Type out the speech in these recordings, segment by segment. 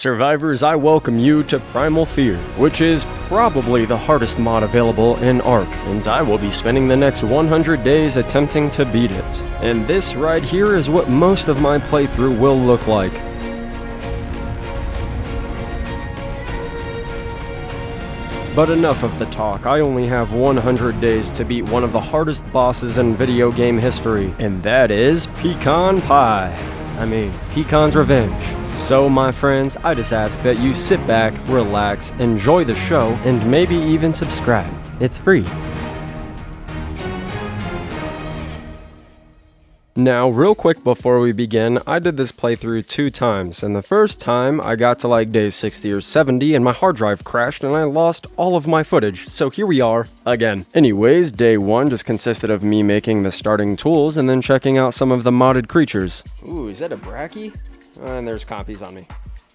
Survivors, I welcome you to Primal Fear, which is probably the hardest mod available in Ark, and I will be spending the next 100 days attempting to beat it. And this right here is what most of my playthrough will look like. But enough of the talk. I only have 100 days to beat one of the hardest bosses in video game history, and that is Pecan Pecan's Revenge. So, my friends, I just ask that you sit back, relax, enjoy the show, and maybe even subscribe. It's free. Now, real quick before we begin, I did this playthrough 2 times, and the first time I got to like day 60 or 70 and my hard drive crashed and I lost all of my footage, so here we are, again. Anyways, day 1 just consisted of me making the starting tools and then checking out some of the modded creatures. Ooh, is that a brachy? And there's compies on me.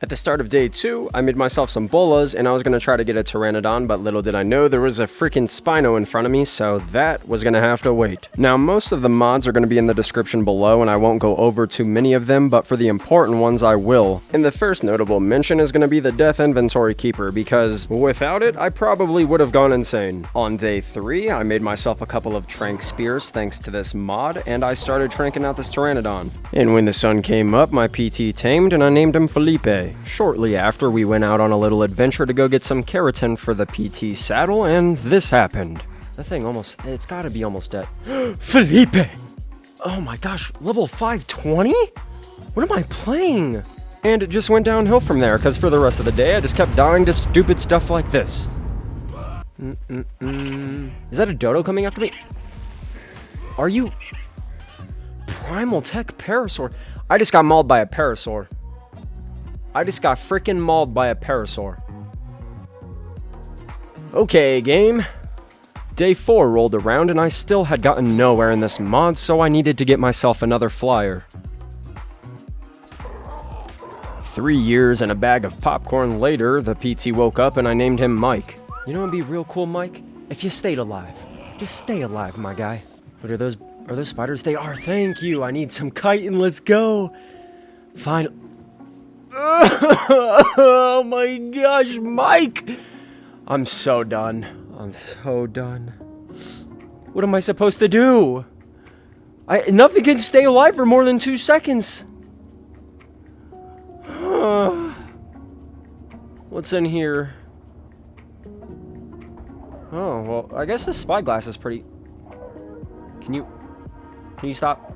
At the start of day 2, I made myself some bolas, and I was going to try to get a pteranodon, but little did I know there was a freaking Spino in front of me, so that was going to have to wait. Now, most of the mods are going to be in the description below, and I won't go over too many of them, but for the important ones, I will. And the first notable mention is going to be the Death Inventory Keeper, because without it, I probably would have gone insane. On day 3, I made myself a couple of trank spears thanks to this mod, and I started tranking out this pteranodon. And when the sun came up, my PT tamed, and I named him Felipe. Shortly after, we went out on a little adventure to go get some keratin for the PT saddle, and this happened. That thing it's gotta be almost dead. Felipe! Oh my gosh, level 520? What am I playing? And it just went downhill from there, because for the rest of the day, I just kept dying to stupid stuff like this. Is that a dodo coming after me? Are you... Primal Tech Parasaur? I just got mauled by a parasaur. I just got freaking mauled by a parasaur. Okay, game. Day 4 rolled around and I still had gotten nowhere in this mod, so I needed to get myself another flyer. 3 years and a bag of popcorn later, the PT woke up and I named him Mike. You know what'd be real cool, Mike? If you stayed alive. Just stay alive, my guy. What are those spiders? They are. Thank you. I need some chitin. Let's go. Fine. Oh my gosh, Mike! I'm so done. I'm so done. What am I supposed to do? Nothing can stay alive for more than 2 seconds. What's in here? Oh, well, I guess the Spyglass is pretty... Can you stop?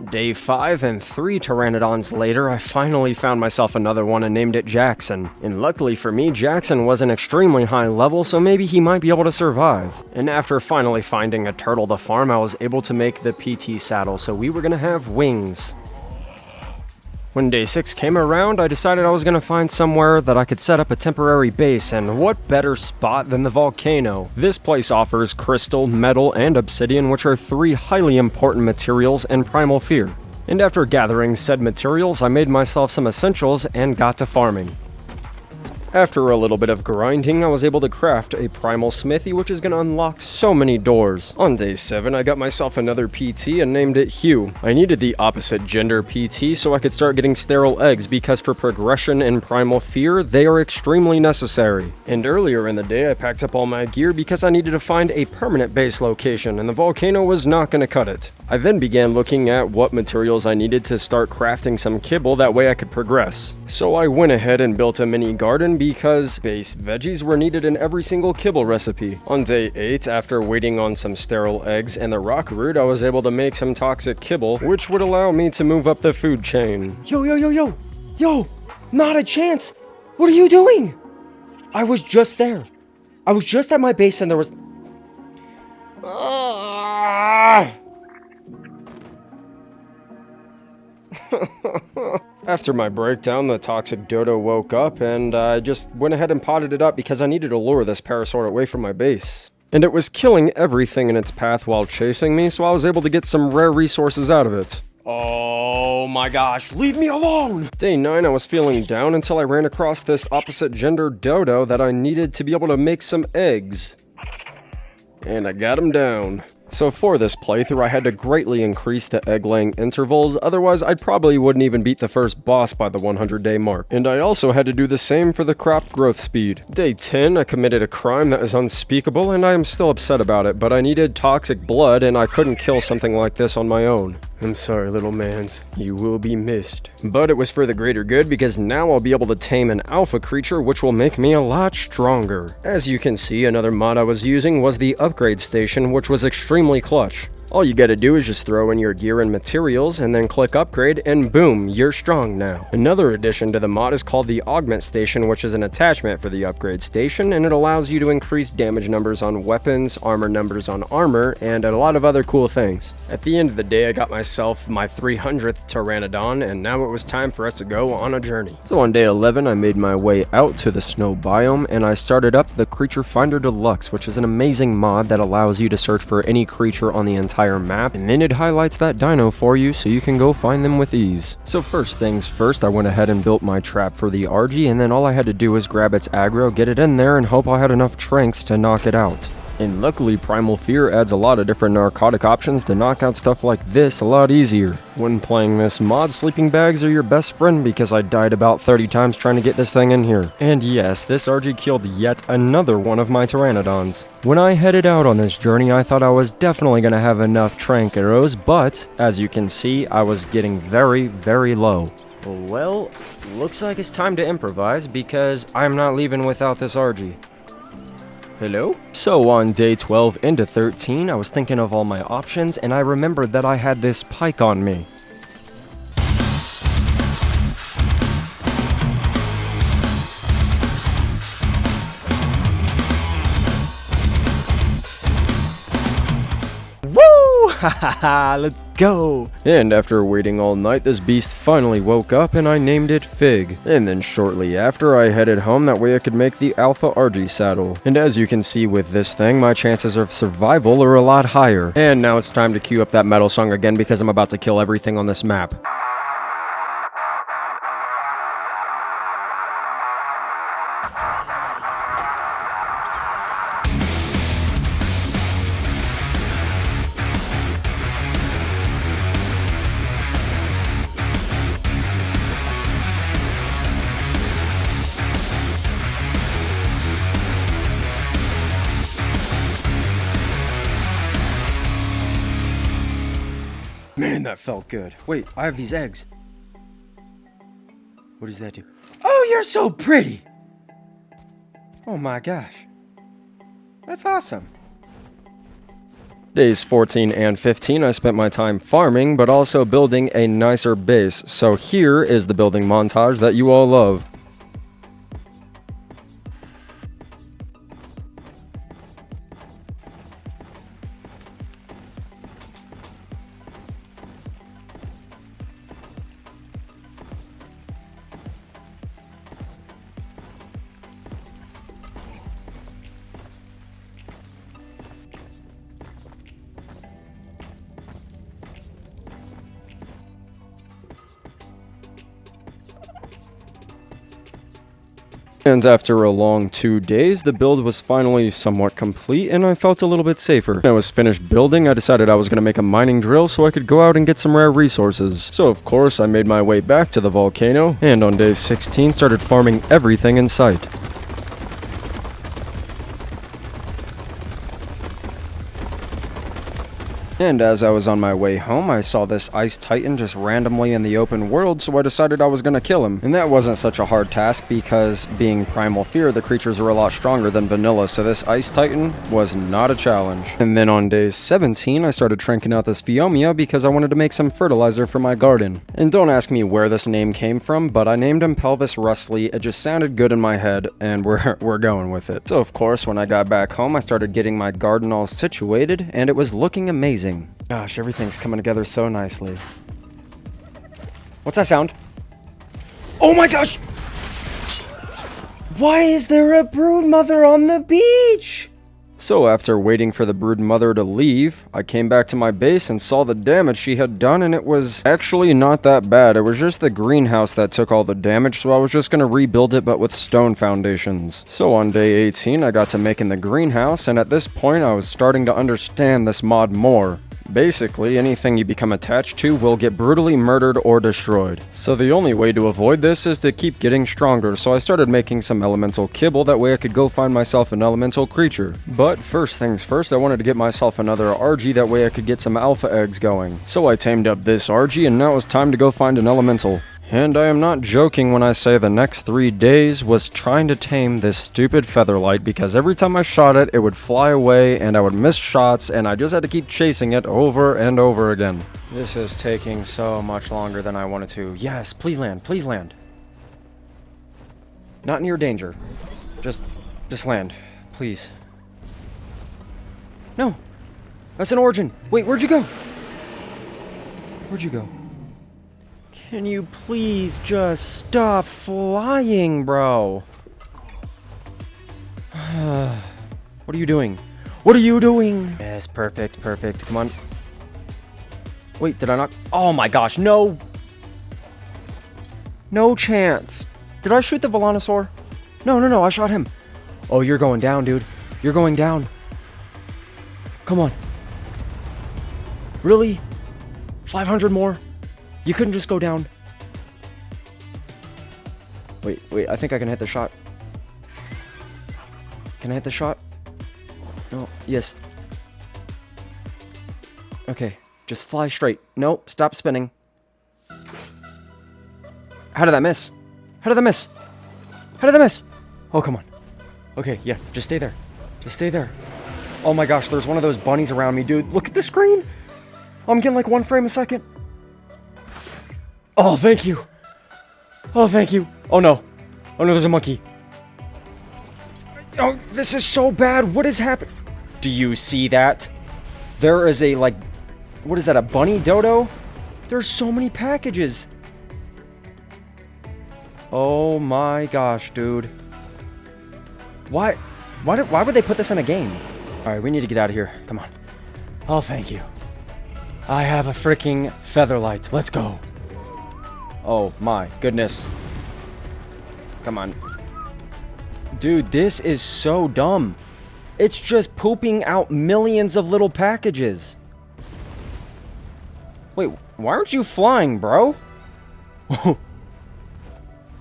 Day 5 and 3 pteranodons later, I finally found myself another one and named it Jackson. And luckily for me, Jackson was an extremely high level, so maybe he might be able to survive. And after finally finding a turtle to farm, I was able to make the PT saddle, so we were gonna have wings. When day 6 came around, I decided I was gonna find somewhere that I could set up a temporary base, and what better spot than the volcano? This place offers crystal, metal, and obsidian, which are 3 highly important materials in Primal Fear. And after gathering said materials, I made myself some essentials and got to farming. After a little bit of grinding, I was able to craft a primal smithy, which is going to unlock so many doors. On day 7, I got myself another PT and named it Hugh. I needed the opposite gender PT so I could start getting sterile eggs, because for progression in Primal Fear, they are extremely necessary. And earlier in the day, I packed up all my gear because I needed to find a permanent base location, and the volcano was not going to cut it. I then began looking at what materials I needed to start crafting some kibble, that way I could progress. So I went ahead and built a mini garden, because base veggies were needed in every single kibble recipe. On day 8, after waiting on some sterile eggs and the rock root, I was able to make some toxic kibble, which would allow me to move up the food chain. Yo, not a chance! What are you doing? I was just there. I was just at my base and there was... After my breakdown, the toxic dodo woke up, and I just went ahead and potted it up because I needed to lure this parasaur away from my base. And it was killing everything in its path while chasing me, so I was able to get some rare resources out of it. Oh my gosh, leave me alone! Day 9, I was feeling down until I ran across this opposite gender dodo that I needed to be able to make some eggs. And I got him down. So for this playthrough, I had to greatly increase the egg-laying intervals, otherwise I probably wouldn't even beat the first boss by the 100-day mark. And I also had to do the same for the crop growth speed. Day 10, I committed a crime that is unspeakable, and I am still upset about it, but I needed toxic blood, and I couldn't kill something like this on my own. I'm sorry, little mans. You will be missed. But it was for the greater good, because now I'll be able to tame an alpha creature, which will make me a lot stronger. As you can see, another mod I was using was the upgrade station, which was extremely clutch. All you gotta do is just throw in your gear and materials, and then click upgrade, and boom, you're strong now. Another addition to the mod is called the Augment Station, which is an attachment for the upgrade station, and it allows you to increase damage numbers on weapons, armor numbers on armor, and a lot of other cool things. At the end of the day, I got myself my 300th Pteranodon, and now it was time for us to go on a journey. So on day 11, I made my way out to the snow biome, and I started up the Creature Finder Deluxe, which is an amazing mod that allows you to search for any creature on the entire map, and then it highlights that dino for you so you can go find them with ease. So first things first, I went ahead and built my trap for the Argy, and then all I had to do was grab its aggro, get it in there, and hope I had enough tranks to knock it out. And luckily, Primal Fear adds a lot of different narcotic options to knock out stuff like this a lot easier. When playing this mod, sleeping bags are your best friend because I died about 30 times trying to get this thing in here. And yes, this RG killed yet another one of my Pteranodons. When I headed out on this journey, I thought I was definitely going to have enough trank arrows, but as you can see, I was getting very, very low. Well, looks like it's time to improvise because I'm not leaving without this RG. Hello? So on day 12 into 13, I was thinking of all my options, and I remembered that I had this pike on me. Hahaha, let's go! And after waiting all night, this beast finally woke up and I named it Fig. And then shortly after, I headed home, that way I could make the Alpha RG saddle. And as you can see with this thing, my chances of survival are a lot higher. And now it's time to cue up that metal song again because I'm about to kill everything on this map. Man, that felt good. Wait, I have these eggs. What does that do? Oh, you're so pretty! Oh my gosh. That's awesome. Days 14 and 15, I spent my time farming, but also building a nicer base. So here is the building montage that you all love. And after a long 2 days, the build was finally somewhat complete, and I felt a little bit safer. When I was finished building, I decided I was going to make a mining drill so I could go out and get some rare resources. So of course, I made my way back to the volcano, and on day 16 started farming everything in sight. And as I was on my way home, I saw this ice titan just randomly in the open world, so I decided I was gonna kill him. And that wasn't such a hard task because, being Primal Fear, the creatures are a lot stronger than vanilla, so this ice titan was not a challenge. And then on day 17, I started tranking out this Phiomia because I wanted to make some fertilizer for my garden. And don't ask me where this name came from, but I named him Pelvis Rustly. It just sounded good in my head, and we're going with it. So of course, when I got back home, I started getting my garden all situated, and it was looking amazing. Gosh, everything's coming together so nicely. What's that sound? Oh my gosh! Why is there a brood mother on the beach? So after waiting for the brood mother to leave, I came back to my base and saw the damage she had done, and it was actually not that bad. It was just the greenhouse that took all the damage, so I was just gonna rebuild it but with stone foundations. So on day 18 I got to making the greenhouse, and at this point I was starting to understand this mod more. Basically, anything you become attached to will get brutally murdered or destroyed. So the only way to avoid this is to keep getting stronger, so I started making some elemental kibble, that way I could go find myself an elemental creature. But first things first, I wanted to get myself another RG, that way I could get some alpha eggs going. So I tamed up this RG, and now it's time to go find an elemental. And I am not joking when I say the next 3 days was trying to tame this stupid featherlight, because every time I shot it, it would fly away and I would miss shots, and I just had to keep chasing it over and over again. This is taking so much longer than I wanted to. Yes, please land, please land. Not in your danger. Just land, please. No, that's an origin. Wait, where'd you go? Where'd you go? Can you please just stop flying, bro? What are you doing? What are you doing? Yes, perfect, perfect. Come on. Wait, did I not? Oh my gosh, no. No chance. Did I shoot the Volanosaur? No, I shot him. Oh, you're going down, dude. You're going down. Come on. Really? 500 more? You couldn't just go down. Wait, I think I can hit the shot. Can I hit the shot? No, yes. Okay, just fly straight. Nope, stop spinning. How did that miss? How did that miss? How did that miss? Oh, come on. Okay, yeah, just stay there. Just stay there. Oh my gosh, there's one of those bunnies around me, dude. Look at the screen. I'm getting like 1 frame a second. Oh, thank you. Oh, thank you. Oh, no. Oh, no, there's a monkey. Oh, this is so bad. What is happening? Do you see that? There is a, like, what is that, a bunny dodo? There's so many packages. Oh, my gosh, dude. Why would they put this in a game? All right, we need to get out of here. Come on. Oh, thank you. I have a freaking featherlight. Let's go. Oh my goodness. Come on. Dude, this is so dumb. It's just pooping out millions of little packages. Wait, why aren't you flying, bro? What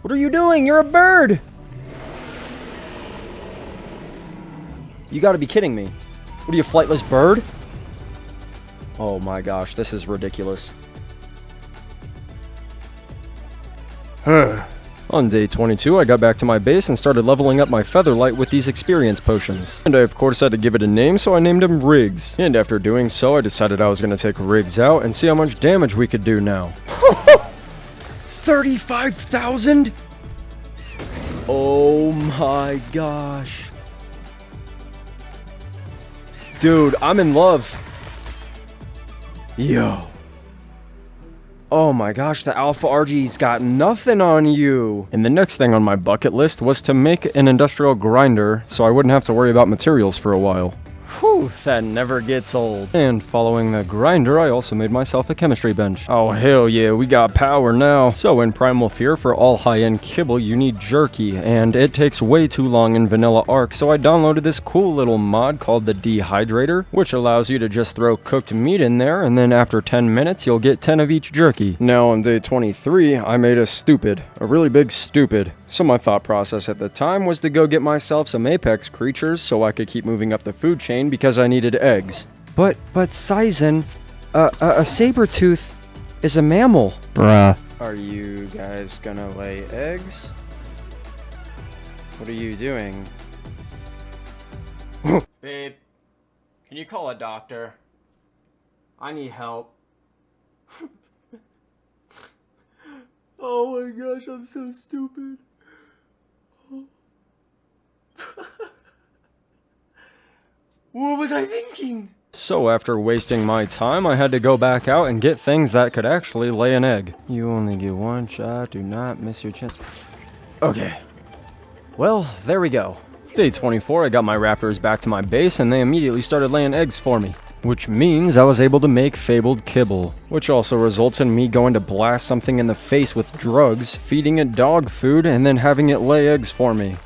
are you doing? You're a bird. You gotta be kidding me. What are you, a flightless bird? Oh my gosh, this is ridiculous. On day 22, I got back to my base and started leveling up my featherlight with these experience potions. And I of course had to give it a name, so I named him Riggs. And after doing so, I decided I was going to take Riggs out and see how much damage we could do now. 35,000? Oh my gosh. Dude, I'm in love. Yo. Oh my gosh, the Alpha RG's got nothing on you. And the next thing on my bucket list was to make an industrial grinder so I wouldn't have to worry about materials for a while. Whew, that never gets old. And following the grinder, I also made myself a chemistry bench. Oh hell yeah, we got power now. So in Primal Fear, for all high-end kibble, you need jerky, and it takes way too long in vanilla Ark, so I downloaded this cool little mod called the Dehydrator, which allows you to just throw cooked meat in there, and then after 10 minutes, you'll get 10 of each jerky. Now on day 23, I made a really big stupid. So my thought process at the time was to go get myself some apex creatures so I could keep moving up the food chain because I needed eggs. But Sizen, a saber-tooth is a mammal. Bruh. Are you guys gonna lay eggs? What are you doing? Babe, can you call a doctor? I need help. Oh my gosh, I'm so stupid. What was I thinking? So after wasting my time, I had to go back out and get things that could actually lay an egg. You only get one shot, do not miss your chance. Okay. Well, there we go. Day 24, I got my raptors back to my base and they immediately started laying eggs for me. Which means I was able to make fabled kibble, which also results in me going to blast something in the face with drugs, feeding it dog food, and then having it lay eggs for me.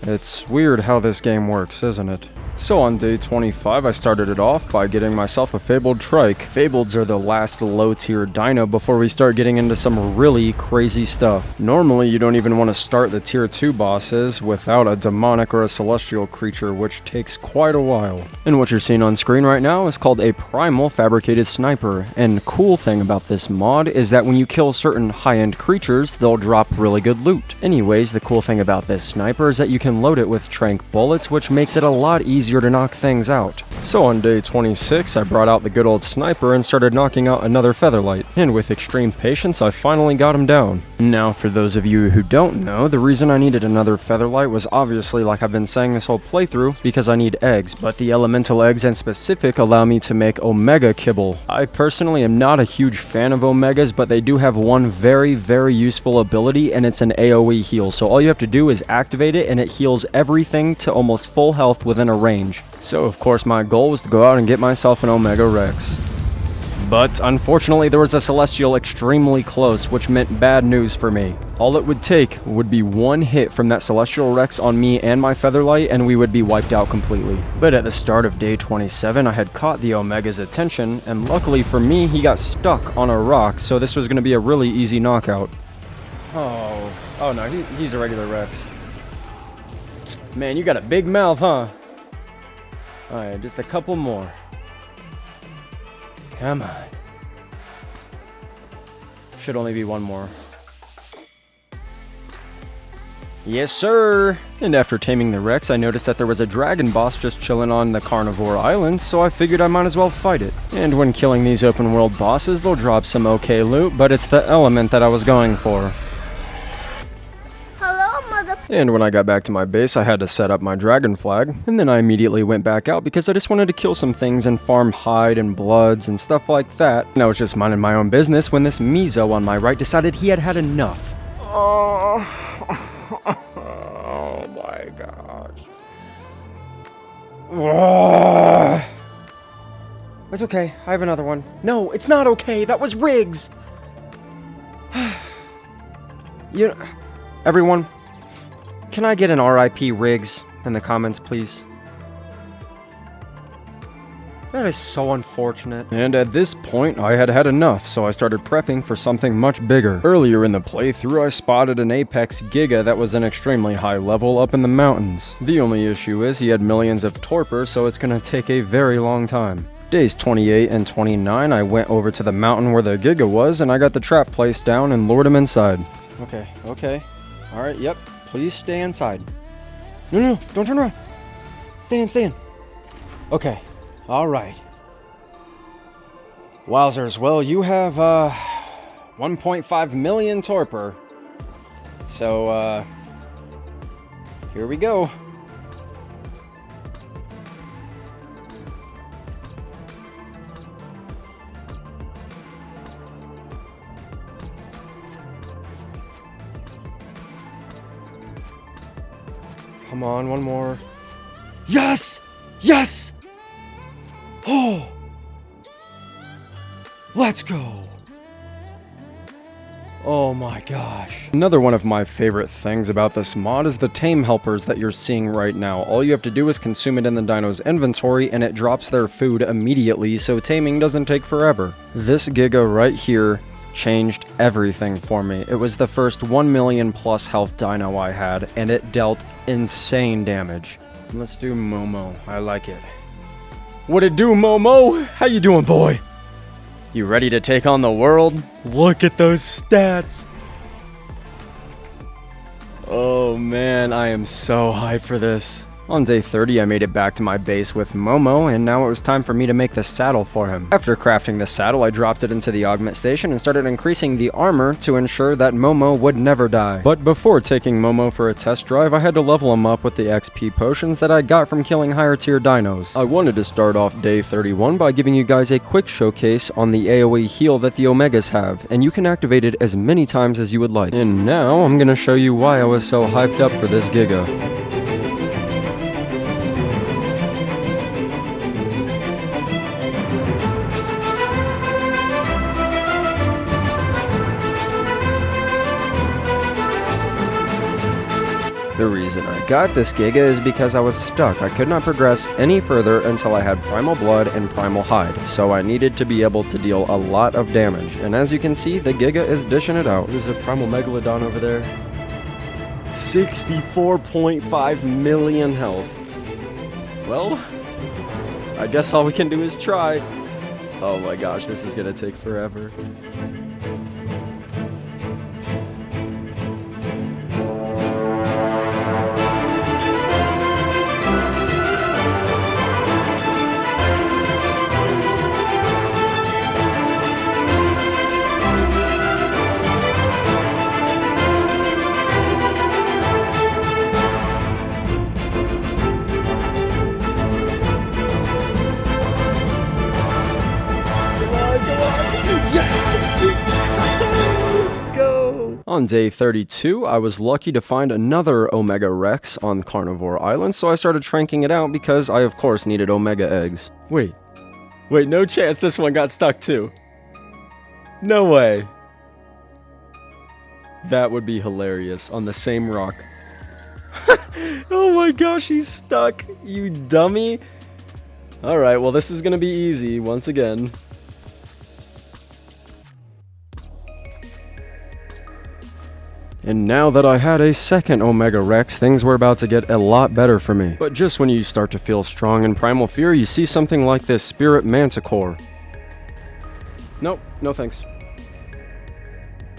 It's weird how this game works, isn't it? So on day 25, I started it off by getting myself a fabled trike. Fableds are the last low-tier dino before we start getting into some really crazy stuff. Normally, you don't even want to start the tier 2 bosses without a demonic or a celestial creature, which takes quite a while. And what you're seeing on screen right now is called a Primal Fabricated Sniper. And the cool thing about this mod is that when you kill certain high-end creatures, they'll drop really good loot. Anyways, the cool thing about this sniper is that you can load it with tranq bullets, which makes it a lot easier to knock things out. So on day 26, I brought out the good old sniper and started knocking out another featherlight, and with extreme patience, I finally got him down. Now, for those of you who don't know, the reason I needed another featherlight was obviously, like I've been saying this whole playthrough, because I need eggs, but the elemental eggs in specific allow me to make omega kibble. I personally am not a huge fan of omegas, but they do have one very, very useful ability, and it's an AoE heal, so all you have to do is activate it, and it heals everything to almost full health within a range. So of course my goal was to go out and get myself an Omega Rex. But unfortunately there was a Celestial extremely close, which meant bad news for me. All it would take would be one hit from that Celestial Rex on me and my Featherlight and we would be wiped out completely. But at the start of day 27 I had caught the Omega's attention, and luckily for me he got stuck on a rock, so this was going to be a really easy knockout. Oh no, he's a regular Rex. Man, you got a big mouth, huh? Alright, just a couple more. Come on. Should only be one more. Yes, sir! And after taming the Rex, I noticed that there was a dragon boss just chilling on the Carnivore Island, so I figured I might as well fight it. And when killing these open world bosses, they'll drop some okay loot, but it's the element that I was going for. And when I got back to my base, I had to set up my dragon flag, and then I immediately went back out because I just wanted to kill some things and farm hide and bloods and stuff like that. And I was just minding my own business when this Mizo on my right decided he had had enough. Oh my gosh. It's okay, I have another one. No, it's not okay, that was Riggs! Everyone, can I get an RIP Riggs in the comments, please? That is so unfortunate. And at this point, I had had enough, so I started prepping for something much bigger. Earlier in the playthrough, I spotted an Apex Giga that was an extremely high level up in the mountains. The only issue is he had millions of torpor, so it's gonna take a very long time. Days 28 and 29, I went over to the mountain where the Giga was, and I got the trap placed down and lured him inside. Okay. Alright, yep. Please stay inside. No, don't turn around. Stay in. Okay, alright. Wowzers, well, you have, 1.5 million torpor. So, here we go. Come on, one more. Yes! Yes! Oh! Let's go! Oh my gosh. Another one of my favorite things about this mod is the Tame Helpers that you're seeing right now. All you have to do is consume it in the dino's inventory and it drops their food immediately, so taming doesn't take forever. This Giga right here changed everything for me. It was the first 1 million plus health dino I had, and it dealt insane damage. Let's do Momo. I like it. What it do, Momo? How you doing, boy? You ready to take on the world? Look at those stats. Oh man, I am so hyped for this. On day 30, I made it back to my base with Momo, and now it was time for me to make the saddle for him. After crafting the saddle, I dropped it into the Augment Station and started increasing the armor to ensure that Momo would never die. But before taking Momo for a test drive, I had to level him up with the XP potions that I got from killing higher tier dinos. I wanted to start off day 31 by giving you guys a quick showcase on the AoE heal that the Omegas have, and you can activate it as many times as you would like. And now, I'm gonna show you why I was so hyped up for this Giga. The reason I got this Giga is because I was stuck. I could not progress any further until I had Primal Blood and Primal Hide, so I needed to be able to deal a lot of damage. And as you can see, the Giga is dishing it out. There's a Primal Megalodon over there. 64.5 million health. Well, I guess all we can do is try. Oh my gosh, this is gonna take forever. On day 32, I was lucky to find another Omega Rex on Carnivore Island, so I started tranking it out because I of course needed Omega eggs. Wait, no chance this one got stuck too. No way. That would be hilarious on the same rock. Oh my gosh, he's stuck, you dummy. Alright, well this is gonna be easy once again. And now that I had a second Omega Rex, things were about to get a lot better for me. But just when you start to feel strong in Primal Fear, you see something like this Spirit Manticore. Nope, no thanks.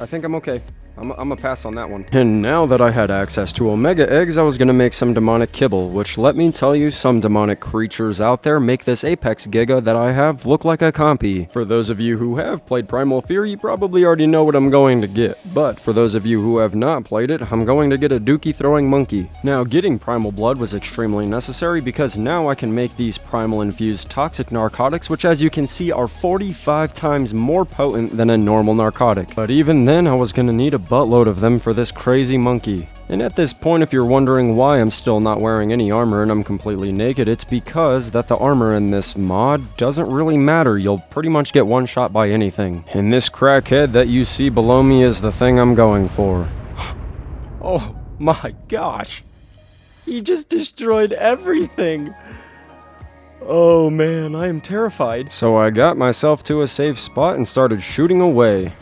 I think I'm okay. I'm gonna pass on that one. And now that I had access to Omega Eggs, I was gonna make some demonic kibble, which let me tell you, some demonic creatures out there make this Apex Giga that I have look like a compy. For those of you who have played Primal Fear, you probably already know what I'm going to get. But for those of you who have not played it, I'm going to get a dookie throwing monkey. Now, getting Primal Blood was extremely necessary because now I can make these primal infused toxic narcotics, which as you can see are 45 times more potent than a normal narcotic. But even then, I was gonna need a buttload of them for this crazy monkey. And at this point, if you're wondering why I'm still not wearing any armor and I'm completely naked, it's because that the armor in this mod doesn't really matter. You'll pretty much get one shot by anything. And this crackhead that you see below me is the thing I'm going for. Oh my gosh. He just destroyed everything. Oh man, I am terrified. So I got myself to a safe spot and started shooting away.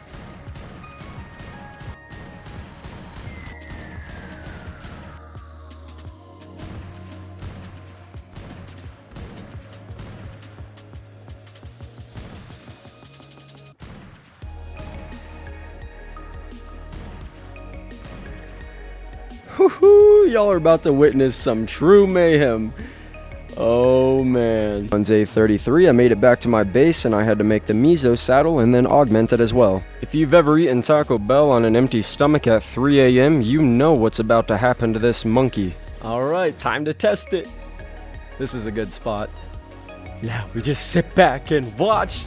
Woohoo! Y'all are about to witness some true mayhem. Oh man. On day 33, I made it back to my base and I had to make the Miso saddle and then augment it as well. If you've ever eaten Taco Bell on an empty stomach at 3 AM, you know what's about to happen to this monkey. Alright, time to test it. This is a good spot. Now we just sit back and watch.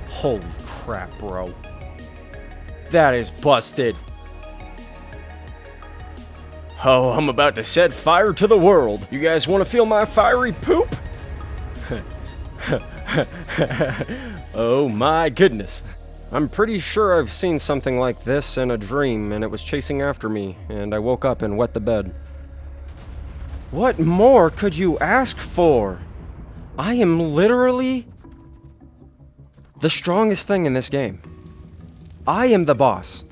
Holy crap, bro. That is busted. Oh, I'm about to set fire to the world. You guys want to feel my fiery poop? Oh my goodness. I'm pretty sure I've seen something like this in a dream, and it was chasing after me, and I woke up and wet the bed. What more could you ask for? I am literally the strongest thing in this game. I am the boss.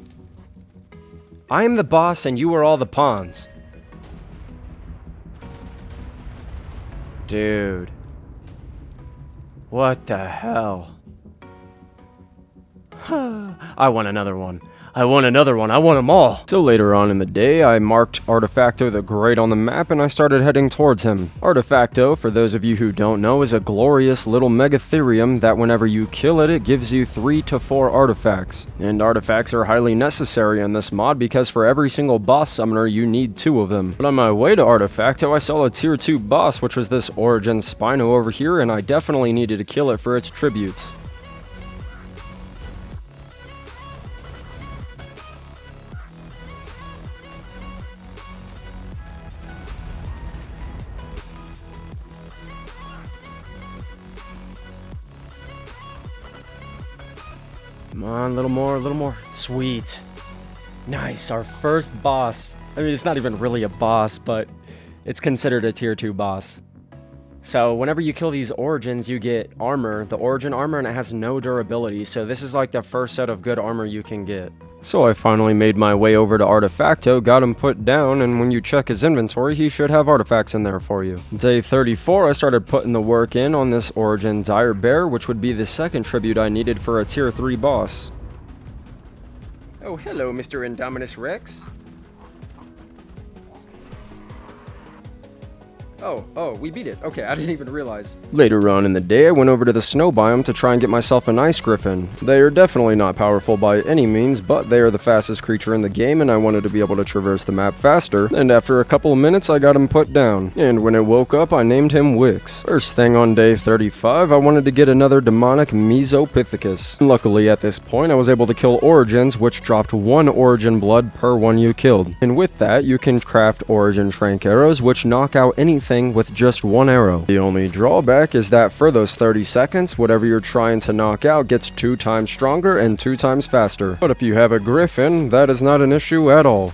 I am the boss and you are all the pawns. Dude. What the hell? I want another one. I want another one. I want them all. So later on in the day, I marked Artifacto the Great on the map and I started heading towards him. Artifacto, for those of you who don't know, is a glorious little megatherium that whenever you kill it, it gives you 3 to 4 artifacts. And artifacts are highly necessary in this mod because for every single boss summoner, you need 2 of them. But on my way to Artifacto, I saw a tier 2 boss, which was this Origin Spino over here, and I definitely needed to kill it for its tributes. Come on, a little more, a little more. Sweet. Nice, our first boss. I mean, it's not even really a boss, but it's considered a tier 2 boss. So whenever you kill these origins, you get armor, the origin armor, and it has no durability, so this is like the first set of good armor you can get. So I finally made my way over to Artifacto, got him put down, and when you check his inventory, he should have artifacts in there for you. Day 34, I started putting the work in on this origin Dire Bear, which would be the second tribute I needed for a tier 3 boss. Oh, hello, Mr. Indominus Rex. Oh, we beat it. Okay, I didn't even realize. Later on in the day, I went over to the snow biome to try and get myself an ice griffin. They are definitely not powerful by any means, but they are the fastest creature in the game, and I wanted to be able to traverse the map faster. And after a couple of minutes, I got him put down. And when it woke up, I named him Wix. First thing on day 35, I wanted to get another demonic Mesopithecus. Luckily, at this point, I was able to kill origins, which dropped 1 origin blood per one you killed. And with that, you can craft origin trank arrows, which knock out anything with just 1 arrow. The only drawback is that for those 30 seconds, whatever you're trying to knock out gets 2 times stronger and 2 times faster. But if you have a griffin, that is not an issue at all.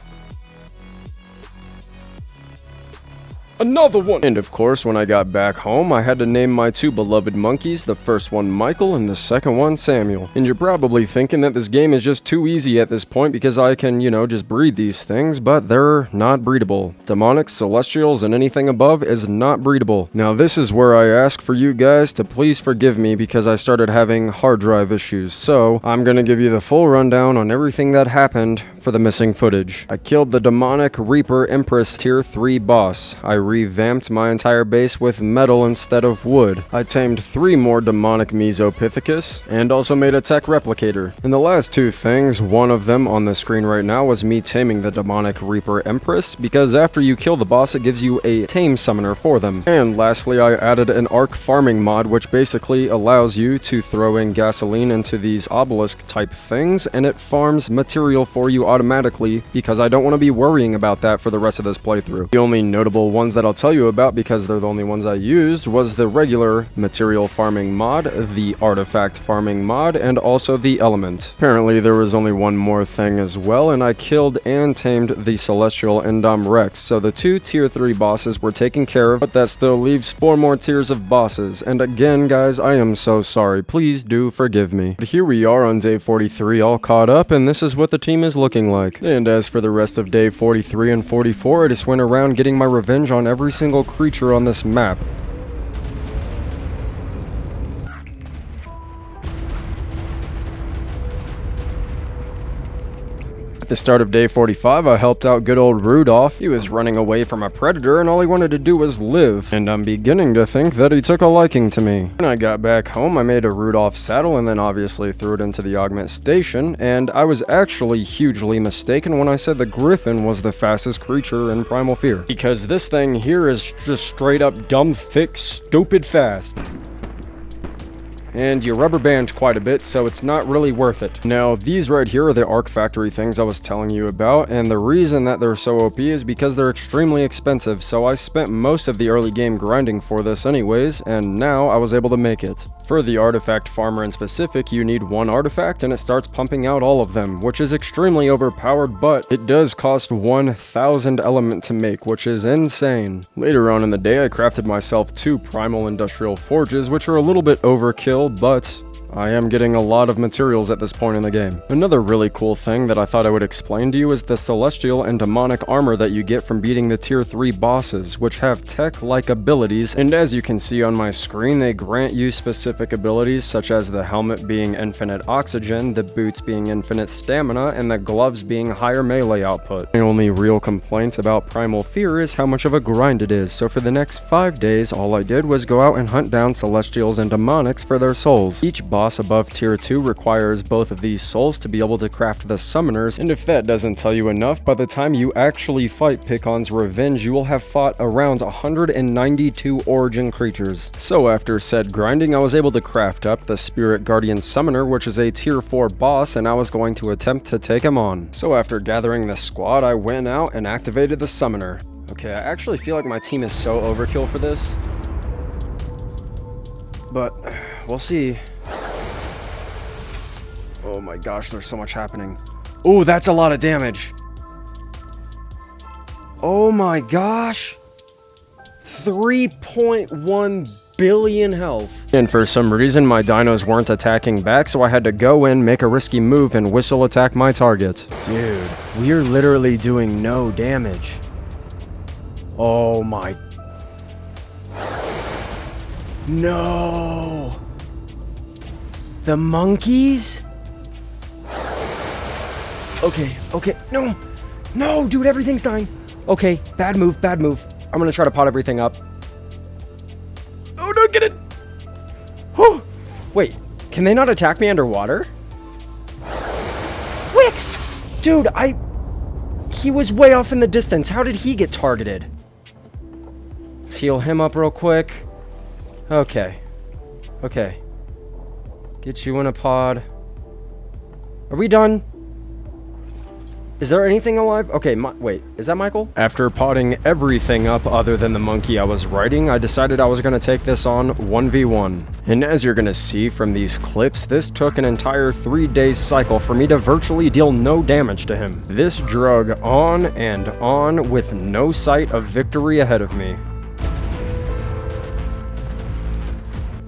Another one! And of course, when I got back home, I had to name my 2 beloved monkeys, the first one Michael and the second one Samuel. And you're probably thinking that this game is just too easy at this point because I can, just breed these things, but they're not breedable. Demonics, celestials, and anything above is not breedable. Now this is where I ask for you guys to please forgive me because I started having hard drive issues, so I'm gonna give you the full rundown on everything that happened for the missing footage. I killed the demonic Reaper Empress tier 3 boss. I revamped my entire base with metal instead of wood. I tamed 3 more demonic Mesopithecus, and also made a tech replicator. And the last 2 things, one of them on the screen right now, was me taming the demonic Reaper Empress, because after you kill the boss, it gives you a tame summoner for them. And lastly, I added an Ark farming mod, which basically allows you to throw in gasoline into these obelisk type things, and it farms material for you automatically, because I don't want to be worrying about that for the rest of this playthrough. The only notable ones that I'll tell you about, because they're the only ones I used, was the regular material farming mod, the artifact farming mod, and also the element. Apparently there was only one more thing as well, and I killed and tamed the celestial Indom Rex, so the 2 tier 3 bosses were taken care of, but that still leaves 4 more tiers of bosses. And again guys, I am so sorry, please do forgive me. But here we are on day 43, all caught up, and this is what the team is looking like. And as for the rest of day 43 and 44, I just went around getting my revenge on every single creature on this map. At the start of day 45, I helped out good old Rudolph. He was running away from a predator and all he wanted to do was live, and I'm beginning to think that he took a liking to me. When I got back home, I made a Rudolph saddle and then obviously threw it into the Augment Station, and I was actually hugely mistaken when I said the Griffin was the fastest creature in Primal Fear, because this thing here is just straight up dumb, thick, stupid fast. And you rubber band quite a bit, so it's not really worth it. Now, these right here are the Ark Factory things I was telling you about, and the reason that they're so OP is because they're extremely expensive, so I spent most of the early game grinding for this anyways, and now I was able to make it. For the artifact farmer in specific, you need 1 artifact and it starts pumping out all of them, which is extremely overpowered, but it does cost 1,000 element to make, which is insane. Later on in the day, I crafted myself 2 primal industrial forges, which are a little bit overkill, but I am getting a lot of materials at this point in the game. Another really cool thing that I thought I would explain to you is the celestial and demonic armor that you get from beating the tier 3 bosses, which have tech-like abilities, and as you can see on my screen, they grant you specific abilities such as the helmet being infinite oxygen, the boots being infinite stamina, and the gloves being higher melee output. My only real complaint about Primal Fear is how much of a grind it is, so for the next 5 days, all I did was go out and hunt down celestials and demonics for their souls. Each boss above tier 2 requires both of these souls to be able to craft the summoners, and if that doesn't tell you enough, by the time you actually fight Picon's Revenge, you will have fought around 192 origin creatures. So after said grinding, I was able to craft up the Spirit Guardian Summoner, which is a tier 4 boss, and I was going to attempt to take him on. So after gathering the squad, I went out and activated the summoner. Okay, I actually feel like my team is so overkill for this, but we'll see. Oh my gosh, there's so much happening. Oh, that's a lot of damage. Oh my gosh. 3.1 billion health. And for some reason, my dinos weren't attacking back, so I had to go in, make a risky move, and whistle attack my target. Dude, we're literally doing no damage. Oh my... No! The monkeys? Okay, no! No, dude, everything's dying! Okay, bad move. I'm gonna try to pot everything up. Oh, no, get it! Whew! Wait, can they not attack me underwater? Wix! Dude, he was way off in the distance. How did he get targeted? Let's heal him up real quick. Okay. Get you in a pod. Are we done? Is there anything alive? Okay, wait, is that Michael? After potting everything up other than the monkey I was riding, I decided I was going to take this on 1v1. And as you're going to see from these clips, this took an entire 3-day cycle for me to virtually deal no damage to him. This drug on and on with no sight of victory ahead of me.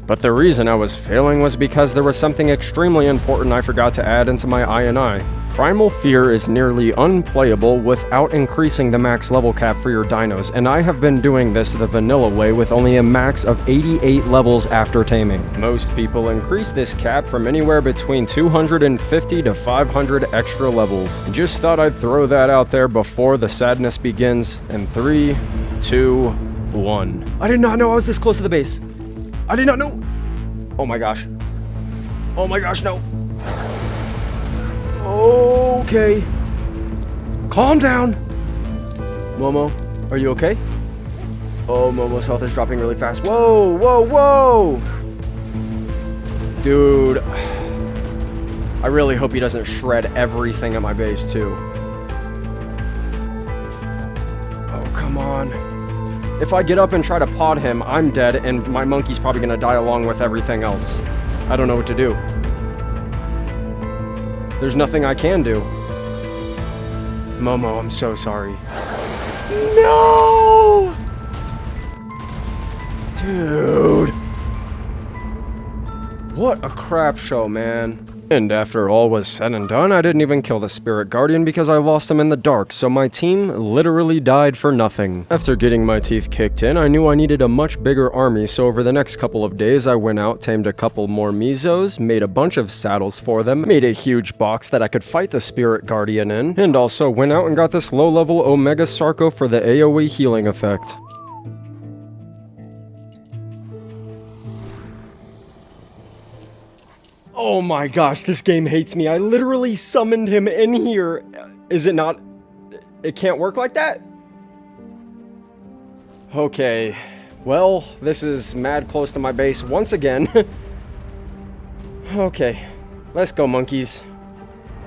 But the reason I was failing was because there was something extremely important I forgot to add into my INI. Primal Fear is nearly unplayable without increasing the max level cap for your dinos, and I have been doing this the vanilla way with only a max of 88 levels after taming. Most people increase this cap from anywhere between 250 to 500 extra levels. Just thought I'd throw that out there before the sadness begins in 3, 2, 1. I did not know I was this close to the base. I did not know. Oh my gosh, no. Okay. Calm down. Momo, are you okay? Oh, Momo's health is dropping really fast. Whoa. Dude. I really hope he doesn't shred everything at my base, too. Oh, come on. If I get up and try to pod him, I'm dead, and my monkey's probably gonna die along with everything else. I don't know what to do. There's nothing I can do. Momo, I'm so sorry. No! Dude. What a crap show, man. And after all was said and done, I didn't even kill the Spirit Guardian because I lost him in the dark, so my team literally died for nothing. After getting my teeth kicked in, I knew I needed a much bigger army, so over the next couple of days, I went out, tamed a couple more Mizos, made a bunch of saddles for them, made a huge box that I could fight the Spirit Guardian in, and also went out and got this low-level Omega Sarco for the AoE healing effect. Oh my gosh, this game hates me. I literally summoned him in here. Is it not... It can't work like that? Okay. Well, this is mad close to my base once again. Okay. Let's go, monkeys.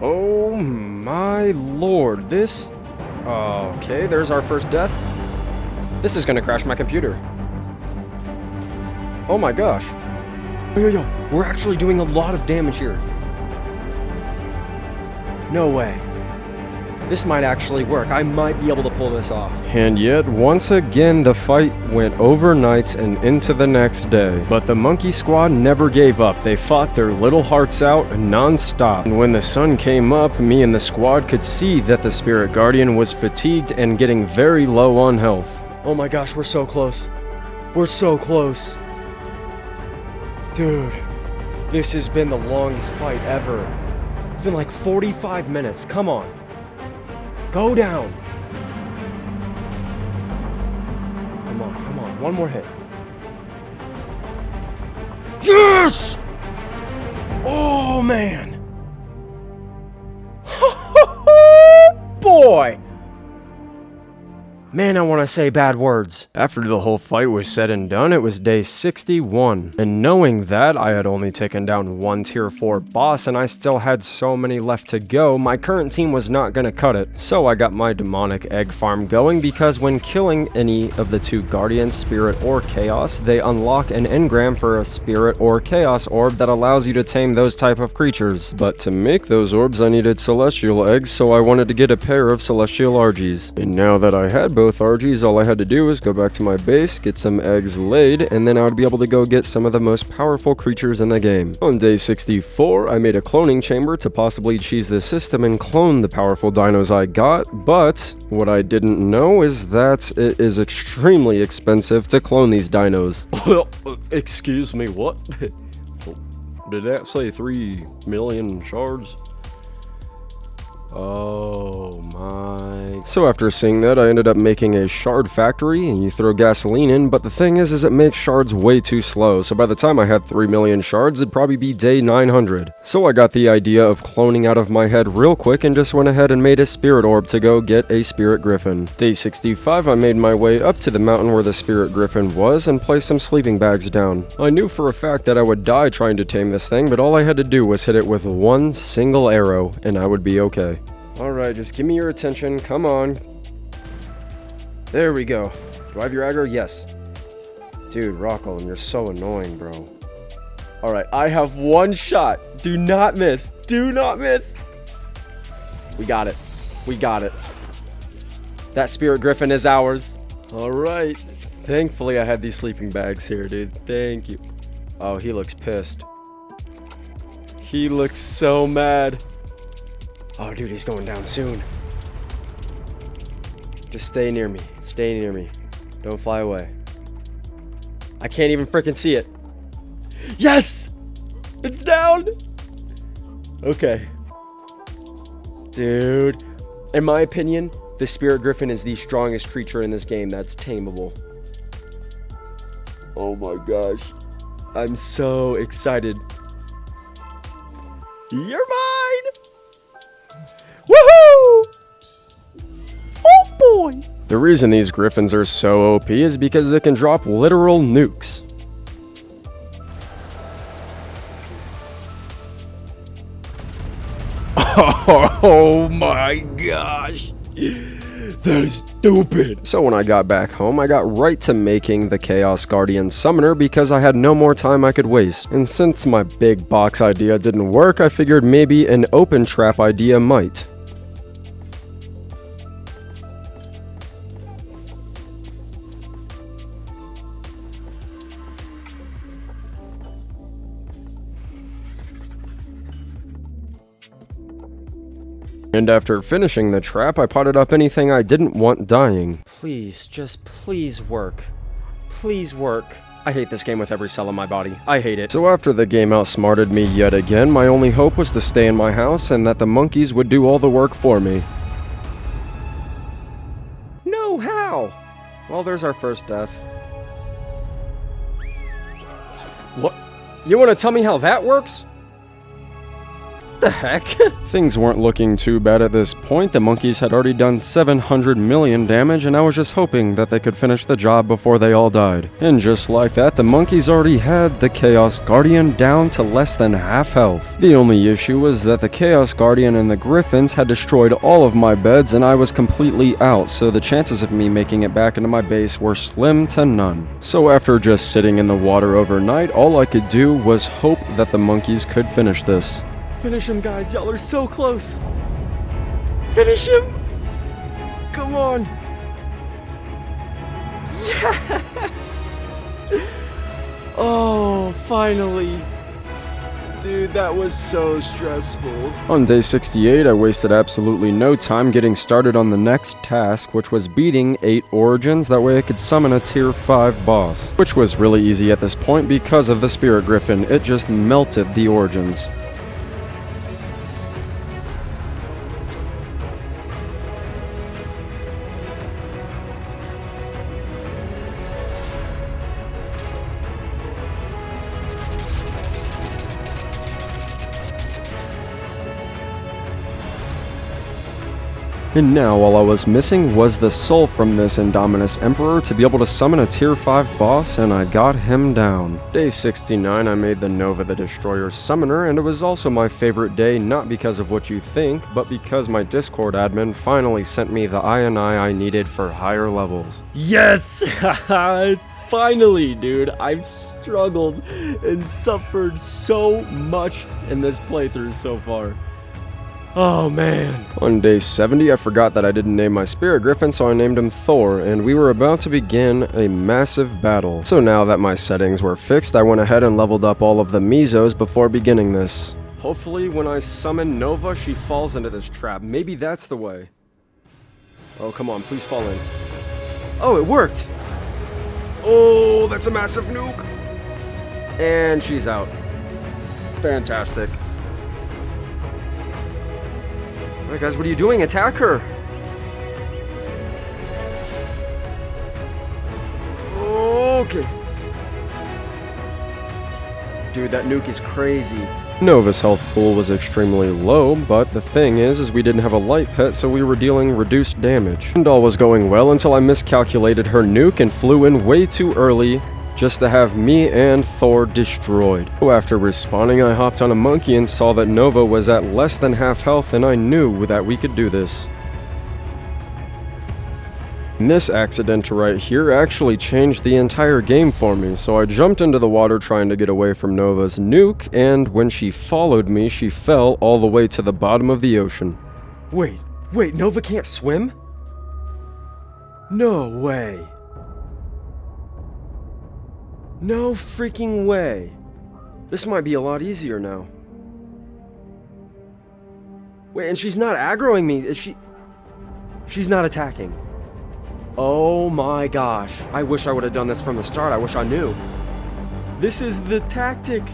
Oh my lord. This... Okay, there's our first death. This is gonna crash my computer. Oh my gosh. Yo, we're actually doing a lot of damage here. No way. This might actually work. I might be able to pull this off. And yet, once again, the fight went overnight and into the next day. But the monkey squad never gave up. They fought their little hearts out non-stop. And when the sun came up, me and the squad could see that the Spirit Guardian was fatigued and getting very low on health. Oh my gosh, we're so close. We're so close. Dude, this has been the longest fight ever. It's been like 45 minutes. Come on. Go down. Come on. One more hit. Yes! Oh, man. Boy. Man, I want to say bad words. After the whole fight was said and done, it was day 61. And knowing that I had only taken down one tier 4 boss and I still had so many left to go, my current team was not gonna cut it. So I got my demonic egg farm going because when killing any of the 2 guardians, spirit or chaos, they unlock an engram for a spirit or chaos orb that allows you to tame those type of creatures. But to make those orbs I needed celestial eggs, so I wanted to get a pair of celestial RGs. And now that I had both RGs, all I had to do was go back to my base, get some eggs laid, and then I would be able to go get some of the most powerful creatures in the game. On day 64, I made a cloning chamber to possibly cheese the system and clone the powerful dinos I got, but what I didn't know is that it is extremely expensive to clone these dinos. Well, excuse me, what? Did that say 3 million shards? Oh my. So after seeing that, I ended up making a shard factory, and you throw gasoline in, but the thing is it makes shards way too slow, so by the time I had 3 million shards, it'd probably be day 900. So I got the idea of cloning out of my head real quick and just went ahead and made a spirit orb to go get a spirit griffin. Day 65, I made my way up to the mountain where the spirit griffin was and placed some sleeping bags down. I knew for a fact that I would die trying to tame this thing, but all I had to do was hit it with one single arrow, and I would be okay. Alright, just give me your attention, come on. There we go. Do I have your aggro? Yes. Dude, Rockholm, you're so annoying, bro. Alright, I have one shot. Do not miss. Do not miss. We got it. We got it. That spirit griffin is ours. Alright. Thankfully, I had these sleeping bags here, dude. Thank you. Oh, he looks pissed. He looks so mad. Oh, dude, he's going down soon. Just stay near me. Stay near me. Don't fly away. I can't even freaking see it. Yes! It's down! Okay. Dude. In my opinion, the Spirit Griffin is the strongest creature in this game that's tameable. Oh my gosh. I'm so excited. You're mine! Woohoo! Oh boy! The reason these griffins are so OP is because they can drop literal nukes. Oh my gosh! That is stupid! So when I got back home, I got right to making the Chaos Guardian Summoner because I had no more time I could waste. And since my big box idea didn't work, I figured maybe an open trap idea might. And after finishing the trap, I potted up anything I didn't want dying. Please, just please work. Please work. I hate this game with every cell in my body. I hate it. So after the game outsmarted me yet again, my only hope was to stay in my house and that the monkeys would do all the work for me. No, how? Well, there's our first death. What? You want to tell me how that works? The heck? Things weren't looking too bad at this point. The monkeys had already done 700 million damage, and I was just hoping that they could finish the job before they all died. And just like that, the monkeys already had the Chaos Guardian down to less than half health. The only issue was that the Chaos Guardian and the Griffins had destroyed all of my beds, and I was completely out, so the chances of me making it back into my base were slim to none. So after just sitting in the water overnight, all I could do was hope that the monkeys could finish this. Finish him, guys. Y'all are so close. Finish him. Come on. Yes. Oh, finally. Dude, that was so stressful. On day 68, I wasted absolutely no time getting started on the next task, which was beating 8 origins. That way I could summon a tier 5 boss, which was really easy at this point because of the Spirit Griffin. It just melted the origins. And now all I was missing was the soul from this Indominus Emperor to be able to summon a tier 5 boss, and I got him down. Day 69 I made the Nova the Destroyer summoner, and it was also my favorite day, not because of what you think, but because my Discord admin finally sent me the I needed for higher levels. Yes! Finally, dude. I've struggled and suffered so much in this playthrough so far. Oh man. On day 70, I forgot that I didn't name my spirit griffin, so I named him Thor, and we were about to begin a massive battle. So now that my settings were fixed, I went ahead and leveled up all of the Mezos before beginning this. Hopefully when I summon Nova, she falls into this trap. Maybe that's the way. Oh, come on, please fall in. Oh, it worked! Oh, that's a massive nuke! And she's out. Fantastic. Alright guys, what are you doing? Attack her! Okay. Dude, that nuke is crazy. Nova's health pool was extremely low, but the thing is we didn't have a light pet, so we were dealing reduced damage. And all was going well until I miscalculated her nuke and flew in way too early, just to have me and Thor destroyed. So after respawning, I hopped on a monkey and saw that Nova was at less than half health, and I knew that we could do this. And this accident right here actually changed the entire game for me, so I jumped into the water trying to get away from Nova's nuke, and when she followed me, she fell all the way to the bottom of the ocean. Wait, Nova can't swim? No way. No freaking way. This might be a lot easier now. Wait, and she's not aggroing me, is she? She's not attacking. Oh my gosh. I wish I would have done this from the start. I wish I knew. This is the tactic.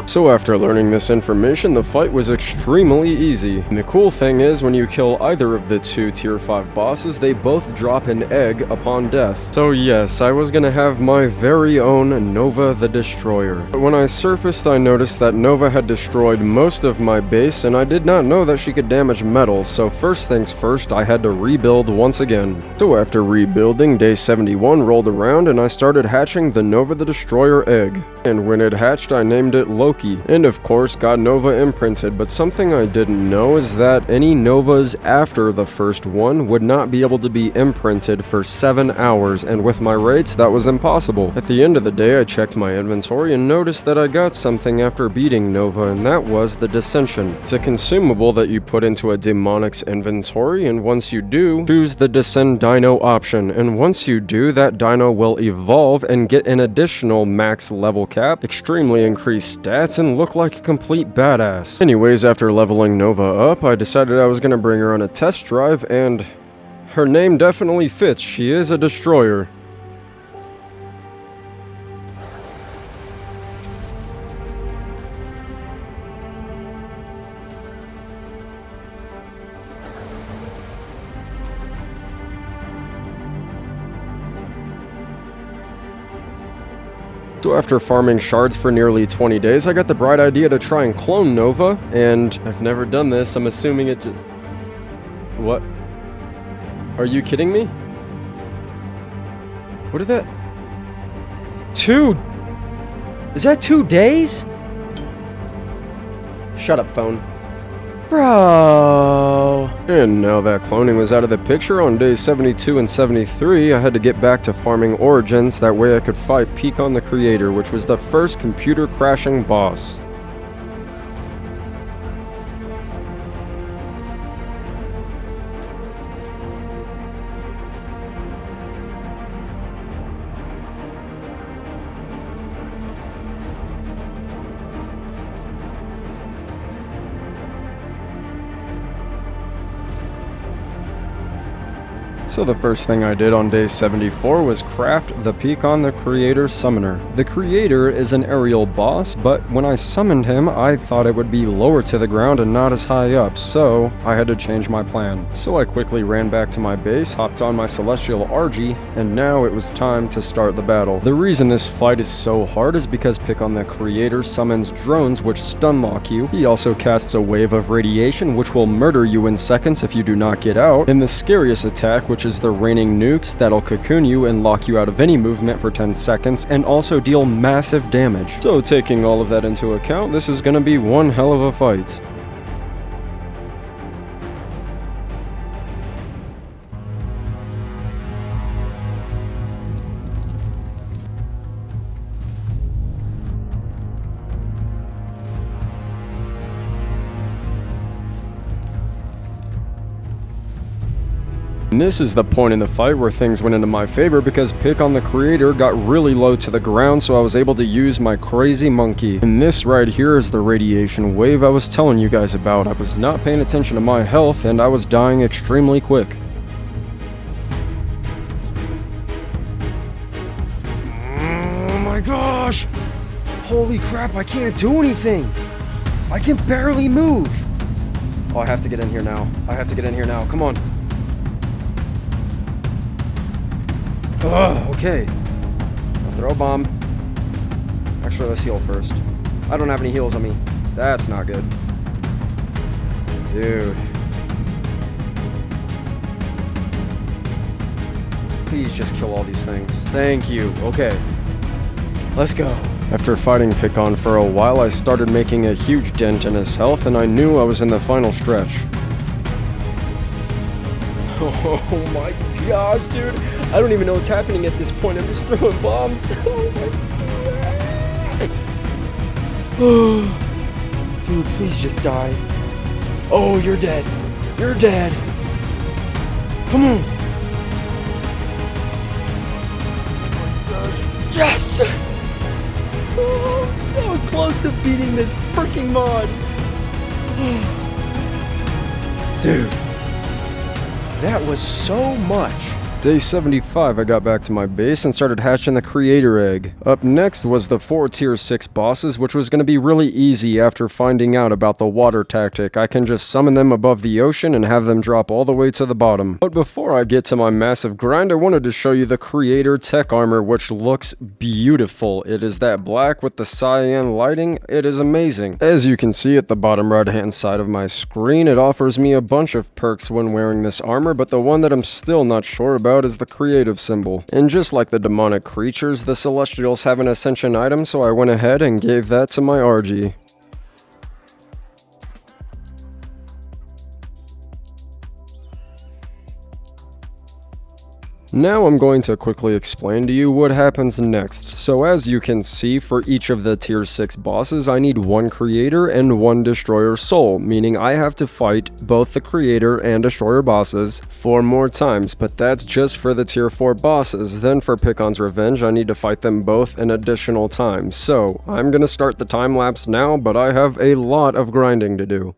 So after learning this information, the fight was extremely easy. And the cool thing is, when you kill either of the two tier 5 bosses, they both drop an egg upon death. So yes, I was gonna have my very own Nova the Destroyer. But when I surfaced, I noticed that Nova had destroyed most of my base, and I did not know that she could damage metals, so first things first, I had to rebuild once again. So after rebuilding, day 71 rolled around, and I started hatching the Nova the Destroyer egg. And when it hatched, I named it Loki, and of course got Nova imprinted, but something I didn't know is that any Novas after the first one would not be able to be imprinted for 7 hours, and with my rates that was impossible. At the end of the day, I checked my inventory and noticed that I got something after beating Nova, and that was the Dissension. It's a consumable that you put into a demonic's inventory, and once you do, choose the Descend Dino option, and once you do, that dino will evolve and get an additional max level cap, extremely increased stats, and look like a complete badass. Anyways, after leveling Nova up, I decided I was gonna bring her on a test drive, and her name definitely fits. She is a destroyer. So after farming shards for nearly 20 days, I got the bright idea to try and clone Nova, and I've never done this. I'm assuming it just... What? Are you kidding me? What did that... Is that 2 days? Shut up, phone. Bro. And now that cloning was out of the picture, on days 72 and 73, I had to get back to farming Origins, that way I could fight Peakon the Creator, which was the first computer crashing boss. So the first thing I did on day 74 was craft the Pecan the Creator Summoner. The Creator is an aerial boss, but when I summoned him, I thought it would be lower to the ground and not as high up, so I had to change my plan. So I quickly ran back to my base, hopped on my Celestial RG, and now it was time to start the battle. The reason this fight is so hard is because Pecan the Creator summons drones which stun lock you. He also casts a wave of radiation which will murder you in seconds if you do not get out, and the scariest attack, which is the raining nukes that'll cocoon you and lock you out of any movement for 10 seconds and also deal massive damage. So taking all of that into account, this is gonna be one hell of a fight. And this is the point in the fight where things went into my favor because Pecan the Creator got really low to the ground, so I was able to use my crazy monkey. And this right here is the radiation wave I was telling you guys about. I was not paying attention to my health and I was dying extremely quick. Oh my gosh! Holy crap, I can't do anything! I can barely move! Oh, I have to get in here now. I have to get in here now. Come on. Oh, okay. I'll throw a bomb. Actually, let's heal first. I don't have any heals on me. That's not good. Dude. Please just kill all these things. Thank you. Okay. Let's go. After fighting Pecan for a while, I started making a huge dent in his health, and I knew I was in the final stretch. Oh my gosh, dude. I don't even know what's happening at this point. I'm just throwing bombs. Oh my god. Dude, please just die. Oh, you're dead. You're dead. Come on. Yes! Oh, I'm so close to beating this freaking mod. Dude. That was so much. Day 75, I got back to my base and started hatching the creator egg. Up next was the 4 tier 6 bosses, which was going to be really easy after finding out about the water tactic. I can just summon them above the ocean and have them drop all the way to the bottom. But before I get to my massive grind, I wanted to show you the creator tech armor, which looks beautiful. It is that black with the cyan lighting. It is amazing. As you can see at the bottom right hand side of my screen, it offers me a bunch of perks when wearing this armor, but the one that I'm still not sure about is the creative symbol. And just like the demonic creatures, the Celestials have an ascension item, so I went ahead and gave that to my RG. Now I'm going to quickly explain to you what happens next. So as you can see, for each of the tier 6 bosses, I need 1 creator and 1 destroyer soul, meaning I have to fight both the creator and destroyer bosses 4 more times, but that's just for the tier 4 bosses. Then for Pecan's Revenge, I need to fight them both an additional time. So I'm gonna start the time lapse now, but I have a lot of grinding to do.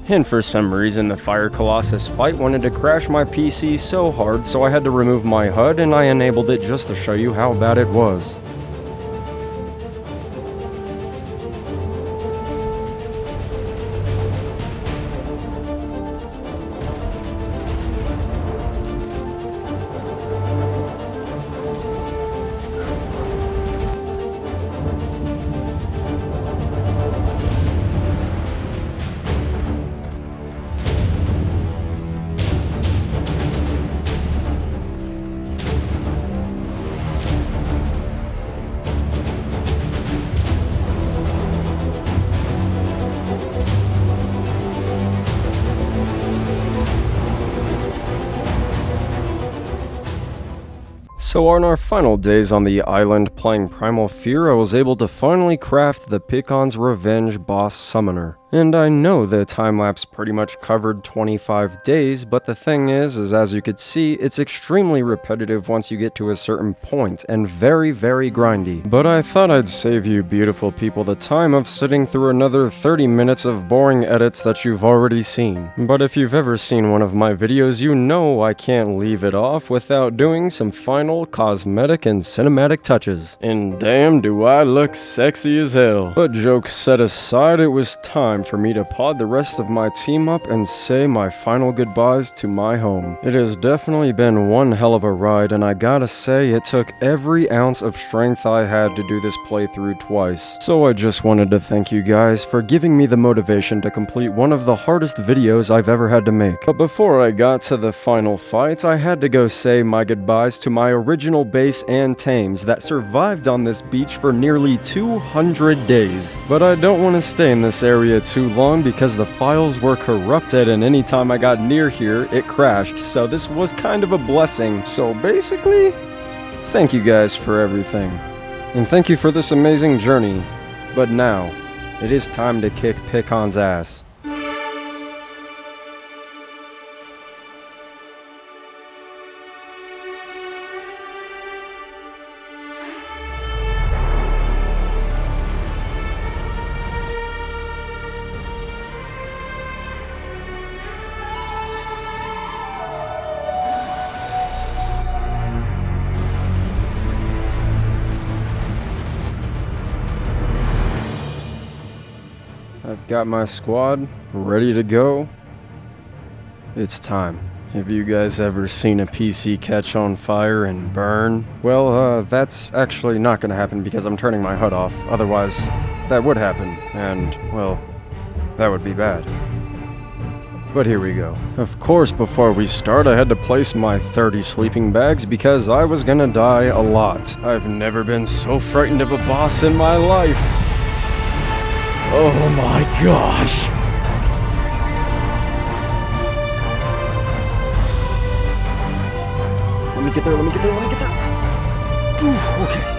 And for some reason, the Fire Colossus fight wanted to crash my PC so hard, so I had to remove my HUD and I enabled it just to show you how bad it was. So on our final days on the island playing Primal Fear, I was able to finally craft the Picon's Revenge Boss Summoner. And I know the time-lapse pretty much covered 25 days, but the thing is as you could see, it's extremely repetitive once you get to a certain point, and very, very grindy. But I thought I'd save you beautiful people the time of sitting through another 30 minutes of boring edits that you've already seen. But if you've ever seen one of my videos, you know I can't leave it off without doing some final cosmetic and cinematic touches. And damn do I look sexy as hell. But jokes set aside, it was time for me to pod the rest of my team up and say my final goodbyes to my home. It has definitely been one hell of a ride, and I gotta say it took every ounce of strength I had to do this playthrough twice. So I just wanted to thank you guys for giving me the motivation to complete one of the hardest videos I've ever had to make. But before I got to the final fight, I had to go say my goodbyes to my original base and tames that survived on this beach for nearly 200 days. But I don't want to stay in this area too long because the files were corrupted, and anytime I got near here, it crashed, so this was kind of a blessing. So basically, thank you guys for everything. And thank you for this amazing journey. But now, it is time to kick Picon's ass. I've got my squad ready to go. It's time. Have you guys ever seen a PC catch on fire and burn? Well, that's actually not gonna happen because I'm turning my HUD off. Otherwise, that would happen, and, well, that would be bad. But here we go. Of course, before we start, I had to place my 30 sleeping bags because I was gonna die a lot. I've never been so frightened of a boss in my life. Oh my gosh! Let me get there. Ooh, okay.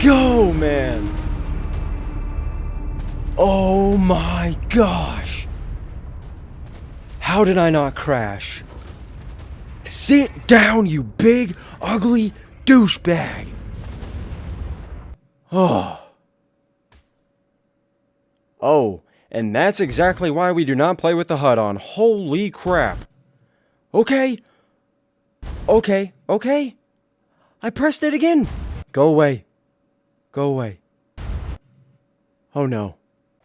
go, man! Oh my gosh! How did I not crash? Sit down, you big, ugly douchebag! Oh. Oh, and that's exactly why we do not play with the HUD on. Holy crap. Okay. Okay. I pressed it again. Go away. Go away. Oh no.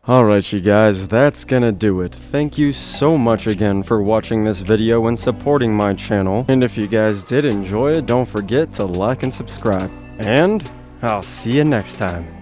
Alright you guys, that's gonna do it. Thank you so much again for watching this video and supporting my channel. And if you guys did enjoy it, don't forget to like and subscribe. And I'll see you next time.